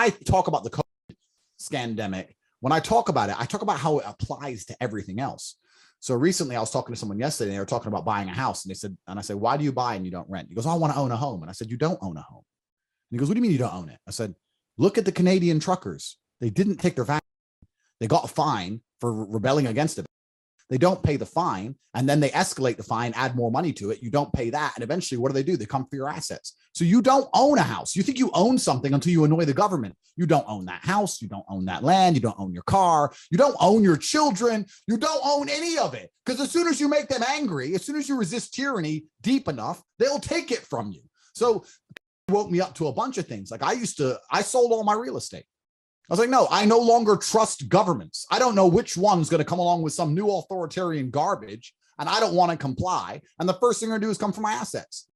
I talk about the COVID scandemic, when I talk about it, I talk about how it applies to everything else. So recently I was talking to someone yesterday and they were talking about buying a house, and I said, why do you buy and you don't rent? He goes, oh, I want to own a home. And I said, you don't own a home. And he goes, what do you mean you don't own it? I said, look at the Canadian truckers. They didn't take their vaccine. They got a fine for rebelling against it. They don't pay the fine, and then they escalate the fine, add more money to it. You don't pay that, and eventually what do? They come for your assets. So you don't own a house. You think you own something until you annoy the government. You don't own that house. You don't own that land. You don't own your car. You don't own your children. You don't own any of it, because as soon as you make them angry, as soon as you resist tyranny deep enough, they'll take it from you. So it woke me up to a bunch of things. Like I sold all my real estate. I was like, no, I no longer trust governments. I don't know which one's going to come along with some new authoritarian garbage, and I don't want to comply. And the first thing I'm going to do is come for my assets.